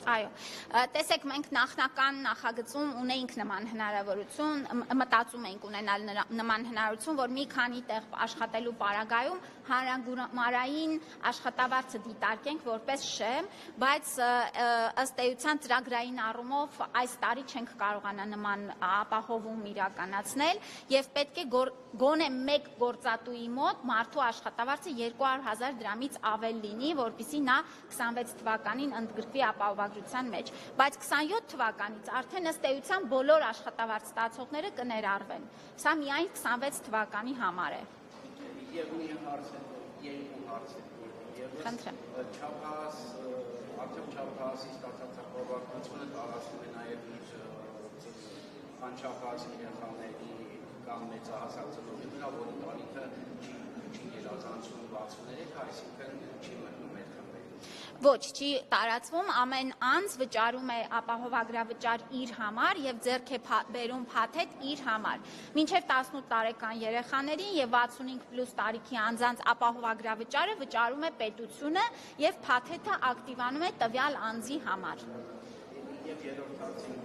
Այո, տեսեք, մենք նախնական նախագծում ունեինք նման հնարավորություն, մտածում էինք ունենալ նման հնարավորություն, որ մի քանի տեղ աշխատելու պարագայում հանրագումարային աշխատավարձը դիտարկենք որպես շեմ, բայց ըստ էության ծրագրային առումով այս տարի չենք կարողանա նման ապահովում իրականացնել եւ պետք է գոնե մեկ գործատուի մոտ մարդու աշխատավարձը 200,000 դրամից ավել լինի, որպեսզի նա 26 թվականին ընդգրկվի ապահովագրության մեջ, բայց 27 թվականից արդեն ըստ էության բոլոր աշխատավարձ ստացողները կներառվեն։ Սա միայն 26 թվականի համար է։ Եվ մի հարց է, երկու հարց է, Խնդրեմ։ Արդյոք Չափահասի ստացած ապահովագրությունը տարածվում է նաև իր անչափահաս երեխաների կամ մեծահասակ ծնողների վրա, որի տարիքը չի գերազանցում 63, այսինքն չի մտնում այդ խմբերին։ Ոչ, չի տարածվում, ամեն անձ վճարում է ապահովագրավճար իր համար եւ ձեռք է բերում փաթեթ իր համար։ Մինչեւ 18 տարեկան երեխաներին եւ 65+ տարիքի անձանց ապահովագրավճարը վճարում է պետությունը եւ փաթեթը ակտիվանում է տվյալ անձի համար։ Եվ երրորդ հարցին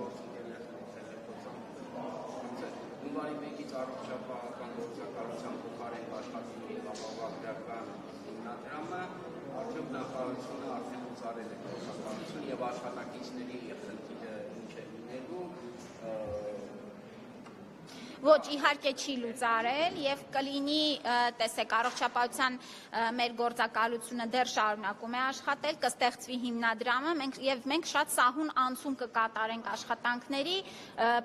հունվարի 1-ից առողջապահական գործակալության փոխարեն աշխատելու ապահովագրական հիմնադրամը արդյոք նախարարությունը արդեն ուսարել է գործակալություն եւ աշխատակիցների խնդիրը ինչ է լինելու Ոչ, իհարկե չի լուծարել եւ կլինի, տեսեք, առողջապահության մեր գործակալությունը դեռ շարունակում է աշխատել, կստեղծվի հիմնադրամը, մենք շատ սահուն անցում կկատարենք աշխատանքների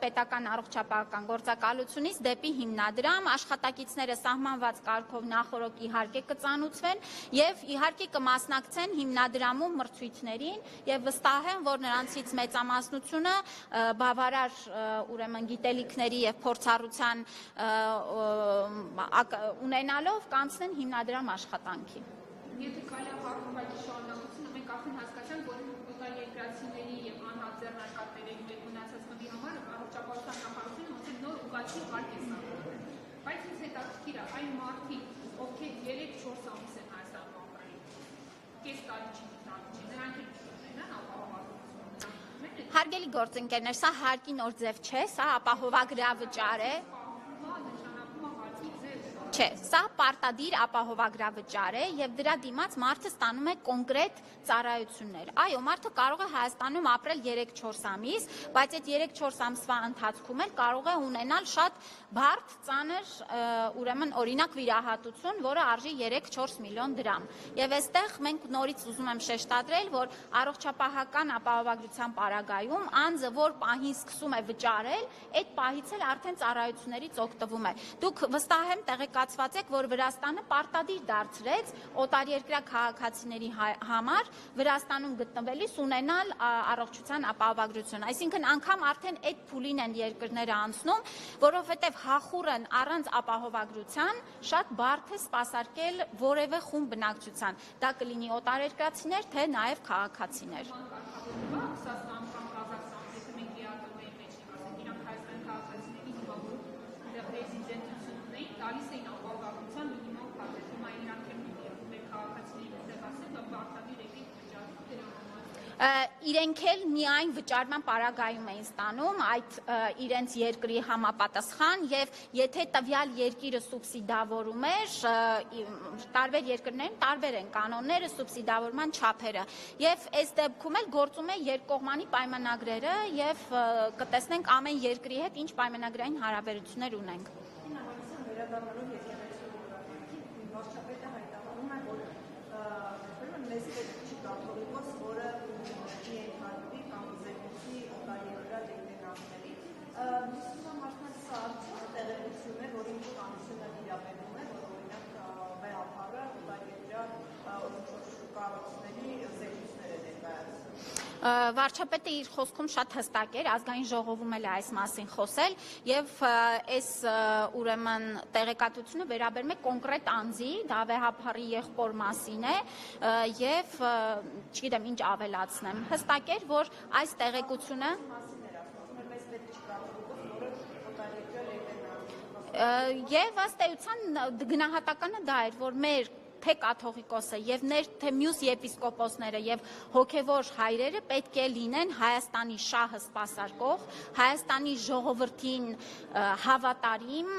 պետական առողջապահական գործակալությունից դեպի հիմնադրամ, աշխատակիցները սահմանված կարգով նախորոք իհարկե կծանուցվեն եւ իհարկե կմասնակցեն հիմնադրամում մրցույթներին եւ վստահ եմ, որ նրանցից մեծամասնությունը բավարար ուրեմն գիտելիքների եւ փորձառու ունենալով կանցնեն հիմնադրամ աշխատանքի։ Եթե կարելի է հարցուղարկի շարունակությունը, մենք արդեն հասկացանք, որ օտարերկրացիների եւ անհատ ձեռնարկատների մեր մնացած խմբի համար առողջապահության նախարարությունը ոնց է նոր ուղղակի հարկ է սահմանում։ Բայց ինձ հետաքրքիր է այն մարդիկ, ովքեր 3-4 ամիս են Հայաստանում ապրել, կես տարի չի դիտարկի, նրանք են ապահովագրություն։ Հարգելի գործընկերներ, սա հարկի նոր ձև չէ, սա ապահովագրավճար է։ Չէ, սա պարտադիր ապահովագրավճար է եւ դրա դիմաց մարդը ստանում է կոնկրետ ծառայություններ։ Այո, մարդը կարող է Հայաստանում ապրել 3-4 ամիս, բայց այդ 3-4 ամսվա ընթացքում էլ կարող է ունենալ շատ բարդ, ծանր, ուրեմն օրինակ վիրահատություն, որը արժի 3-4 միլիոն դրամ։ Եվ այստեղ մենք նորից ուզում եմ շեշտադրել, որ առողջապահական ապահովագրության պարագայում անձը որ պահին սկսում է վճարել, այդ պահից էլ արդեն ծառայություններից օգտվում է։ Դուք վստահ եմ տեղեկացված եք, որ Վրաստանը պարտադիր դարձրեց օտարերկրյա քաղաքացիների համար Վրաստանում գտնվելիս ունենալ առողջության ապահովագրություն։ Այսինքն անգամ արդեն այդ փուլին են երկրները անցնում, որովհետև հախուռն առանց ապահովագրության շատ բարդ է սպասարկել որևէ խումբ բնակչության։ Դա կլինի օտարերկրացիներ, թե նաև քաղաքացիներ։ Տալիս էին ապահովագրության մինիմալ փաթեթ, հիմա իրանք են մեր քաղաքացիների դեպասել, որ պարտադիր եկեք վճարում դրա համար։ Իրենք էլ միայն վճարման պարագայում էին ստանում այդ իրենց երկրի համապատասխան եւ եթե տվյալ երկիրը սուբսիդավորում էր, տարբեր երկրներում տարբեր են կանոնները, սուբսիդավորման չափերը եւ այս դեպքում էլ գործում է երկկողմանի պայմանագրերը եւ կտեսնենք ամեն երկրի հետ ինչ պայմանագրային հարաբերություններ ունենք։ Վերադառնալով եկեղեցու օրենքին, վարչապետը հայտարարում է, որ մեզ պետք չի կաթողիկոս, որը ենթարկվի կամ զեկուցի օտարերկրյա դեկտենանտների։ Դիսկուսիա մարդկանց սա տեղեկություն է, որ ինչ կանությունը իրավենում է, որ օրինակ վեհապարը օտարերկրյա կառույցների զեկուցներ է ներկայացնում։ Վարչապետը իր խոսքում շատ հստակ էր, ազգային ժողովում էլ այս մասին խոսել եւ այս ուրեմն տեղեկատվությունը վերաբերում է կոնկրետ անձի, դա վեհապարի եղբոր մասին է եւ չգիտեմ ինչ ավելացնեմ։ Հստակ էր, որ այս տեղեկությունը եւ ըստ էության գնահատականը դա էր, որ մեր թե կաթողիկոսը եւ թե մյուս եպիսկոպոսները եւ հոգեվոր հայրերը պետք է լինեն Հայաստանի շահը սպասարկող, Հայաստանի ժողովրդին հավատարիմ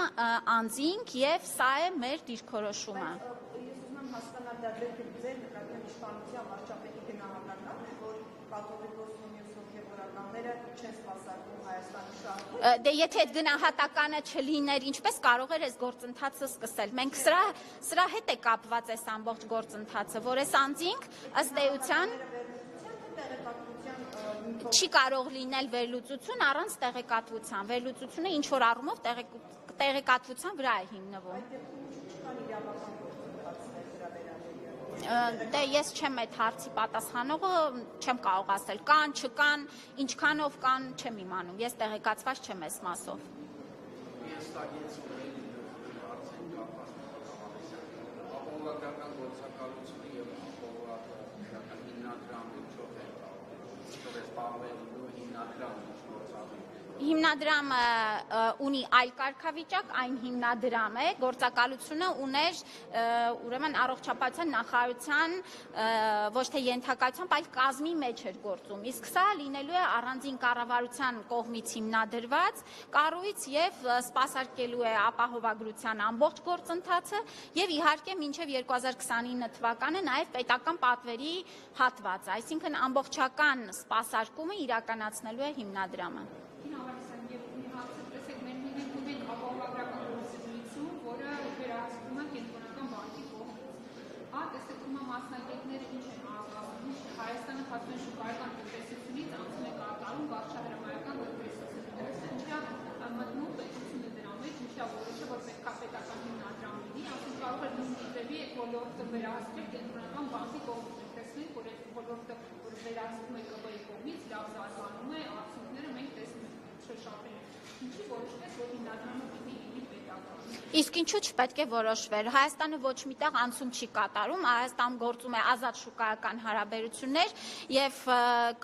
անձինք եւ սա է մեր դիրքորոշումը։ Ես ուզում եմ հասկանալ դա ձեր նկատմամբ իշխանության վարչապետի գնահատականն է, որ կաթողիկոսն ու հոգևորականները չեն սպասարկում Հայաստանի շահը։ Դե եթե այդ գնահատականը չլիներ, ինչպես կարող էր այս գործընթացը սկսել։ Մենք սրա հետ է կապված այս ամբողջ գործընթացը, որ այս անձինք ըստ էության չի կարող լինել վերլուծություն առանց տեղեկատվության։ Վերլուծությունը ինչ որ առումով տեղեկատվության վրա է հիմնվում։ Դե ես չեմ այդ հարցի պատասխանողը, չեմ կարող ասել կան, չկան, ինչքանով կան, չեմ իմանում։ Ես տեղեկացված չեմ այս մասով։ Ես տագից հարցեն կապված ապահովագրական գործակալությունը եւ ապահովագրական հիմնադրամը ինչով է ինչով է զբաղվել ու հիմնադրամը գործածում։ Հիմնադրամը ունի այլ կարգավիճակ, այն հիմնադրամ է, գործակալությունը ուներ ուրեմն առողջապահության նախարարության ոչ թե ենթակայությամբ, այլ կազմի մեջ էր գործում։ Իսկ սա լինելու է առանձին կառավարության կողմից հիմնադրված կառույց եւ սպասարկելու է ապահովագրության ամբողջ գործընթացը եւ իհարկե մինչեւ 2029 թվականը նաեւ պետական պատվերի հատվածը, այսինքն ամբողջական սպասարկումը իրականացնելու է հիմնադրամը։ Մասնագետները ինչ են ակնկալում, Հայաստանը հատուկ շուկայական տնտեսությունից անցում է կատարում վարչահրամայական տնտեսությունները, ինչա մտնում պետությունը դրա մեջ, ինչա որոշը, որ պետք է պետական հիմնադրամ լինի, ասում կարող է նույն ձևի այդ ոլորտը վերահսկել կենտրոնական բանկի կողմից, տեսնենք, որ այդ ոլորտը որ վերահսկում է ԿԲ-ի կողմից, լավ զարգանում է, արդյունքները մենք տեսնում ենք շրջապատել։ Ինչի որոշվեց, որ հիմնադրամը պիտի լինի պետական։ Իսկ ինչու չպետք է որոշվեր։ Հայաստանը ոչ միտեղ անցում չի կատարում, Հայաստանում գործում է ազատ շուկայական հարաբերություններ եւ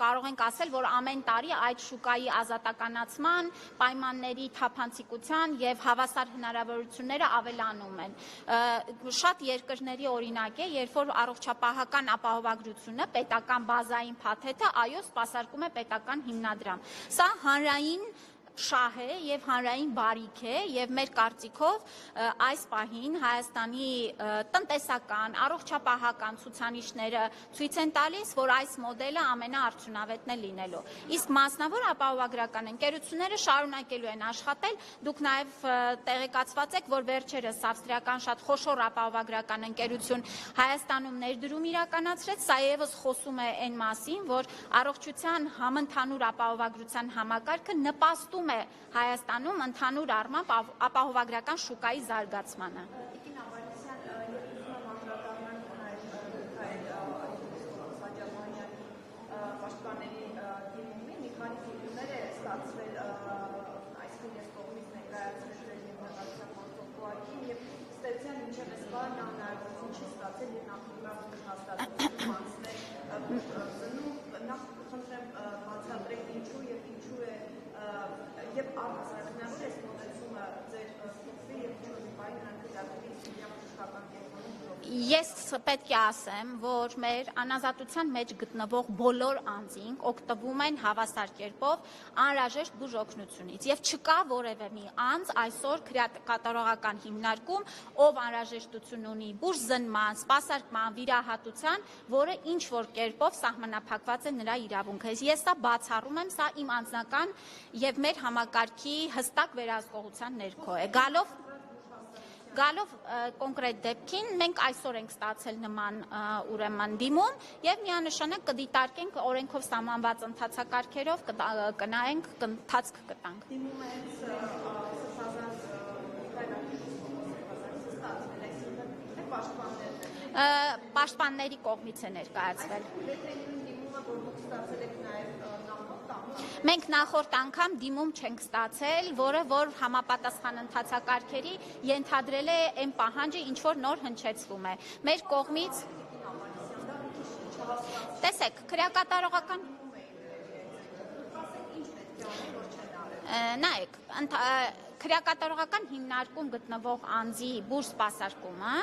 կարող ենք ասել, որ ամեն տարի այդ շուկայի ազատականացման, պայմանների թափանցիկության եւ հավասար հնարավորությունները ավելանում են։ Շատ երկրների օրինակ է, երբ որ առողջապահական ապահովագրությունը, պետական բազային փաթեթը, այո, սպասարկում է պետական հիմնադրամ։ Սա հանրային շահ է եւ հանրային բարիք է եւ մեր կարծիքով այս պահին Հայաստանի տնտեսական, առողջապահական ցուցանիշները ցույց են տալիս, որ այս մոդելը ամենաարդյունավետն է լինելու։ Իսկ մասնավոր ապահովագրական ընկերությունները շարունակելու են աշխատել։ Դուք նաեւ տեղեկացված եք, որ վերջերս ավստրիական շատ խոշոր ապահովագրական ընկերություն Հայաստանում ներդրում իրականացրեց, սա եւս խոսում է այն մասին, որ առողջության համընդհանուր ապահովագրության համակարգը նպաստում է Հայաստանում ընդհանուր առմամբ ապահովագրական շուկայի զարգացմանը։ Պաշտպանների դիմումի մի քանի ֆիլմեր է ստացվել այսքան ես կողմից ներկայացրել եմ նախարարության պրոտոկոլին եւ ստեցյան ինչեւ էս բանը հնարավորություն չի ստացել եւ նախնական հաստատություն անցնել նախ խնդրեմ բացատրեք ինչու եւ ինչու է եւ առհասարակ հնարավոր է ստացումը ձեր ստուգի եւ ինչու բանը հնարավորի սիստեմական կենտրոնում։ Ես պետք է ասեմ, որ մեր անազատության մեջ գտնվող բոլոր անձինք օգտվում են հավասար կերպով անհրաժեշտ բուժօգնությունից եւ չկա որևէ մի անձ այսօր կատարողական հիմնարկում, ով անհրաժեշտություն ունի բուժզնման, սպասարկման, վիրահատության, որը ինչ որ կերպով սահմանափակված է նրա իրավունքը։ Ես սա բացառում եմ, սա իմ անձնական եւ մեր համակարգի հստակ վերահսկողության ներքո է։ Գալով կոնկրետ դեպքին, մենք այսօր ենք ստացել նման ուրեմն դիմում եւ միանշանակ կդիտարկենք օրենքով սահմանված ընթացակարգերով, կնայենք, ընթացք կտանք։ Դիմումը հենց Պաշտպանների կողմից է ներկայացվել։ Մենք նախորդ անգամ դիմում չենք ստացել, որը որ համապատասխան ընթացակարգերի ենթադրել է այն պահանջը, ինչ որ նոր հնչեցվում է։ Մեր կողմից տեսեք, քրեակատարողական նայեք, քրեակատարողական հիմնարկում գտնվող անձի բուր սպասարկումը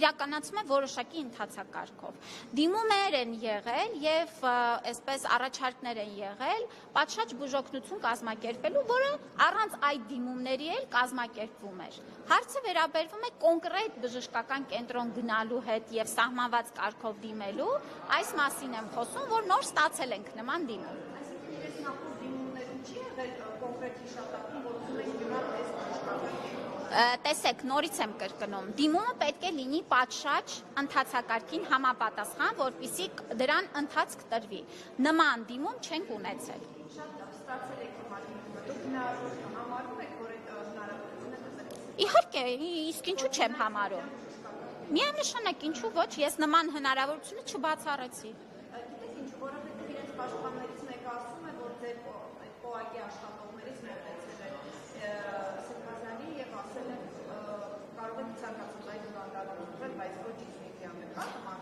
իրականացում է որոշակի ընթացակարգով։ Դիմումներ են եղել եւ այսպես առաջարկներ են եղել պատշաճ բուժօգնություն կազմակերպելու, որը առանց այդ դիմումների էլ կազմակերպվում էր։ Հարցը վերաբերվում է կոնկրետ բժշկական կենտրոն գնալու հետ եւ սահմանված կարգով դիմելու, այս մասին եմ խոսում, որ նոր ստացել ենք նման դիմում։ Այսինքն իրենց նախորդ դիմումներում չի եղել կոնկրետ հիշատակում, որ ուզում եք գնալ այս բժշկական կենտրոն։ Տեսեք, նորից եմ կրկնում, դիմումը պետք է լինի պատշաճ ընթացակարգին համապատասխան, որպեսզի դրան ընթացք տրվի։ Նման դիմում չենք ունեցել։ Շատ լավ, ստացել եք հիմա դիմումը։ Դուք համարում եք, որ այդ հնարավորությունը կտրվի։ Իհարկե, իսկ ինչու չեմ համարում։ Միանշանակ ինչու ոչ, ես նման հնարավորությունը չբացառեցի։ Գիտեք ինչ, որովհետև իրենց պաշտպաններից մեկը ասում է, որ ձեր ՊՕԱԿ-ի աշխատողներից մեկն է Սրբազանի եւ ասել են կարող եք ցանկացած այդ հանդարտել, բայց ոչ ինքնիդիան կա նման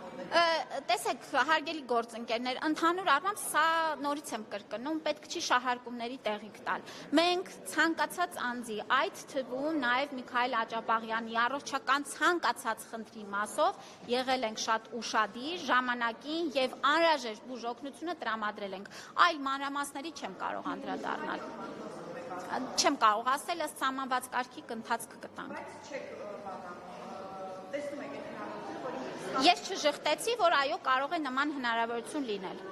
Տեսեք, հարգելի գործընկերներ, ընդհանուր առմամբ սա նորից եմ կրկնում, պետք չի շահարկումների տեղիք տալ։ Մենք ցանկացած անձի, այդ թվում նաև Միքայել Աջապաղյանի առողջական ցանկացած խնդրի մասով եղել ենք շատ ուշադիր, ժամանակին եւ անհրաժեշտ բուժօգնությունը տրամադրել ենք։ Այլ մանրամասների չեմ կարող անդրադառնալ։ Չեմ կարող ասել, ըստ սահմանված կարգի ընթացք կտանք։ բայց չեք տեսնում եք այդ հնարավորությունը, որ Ես չժխտեցի, որ այո կարող է նման հնարավորություն լինել։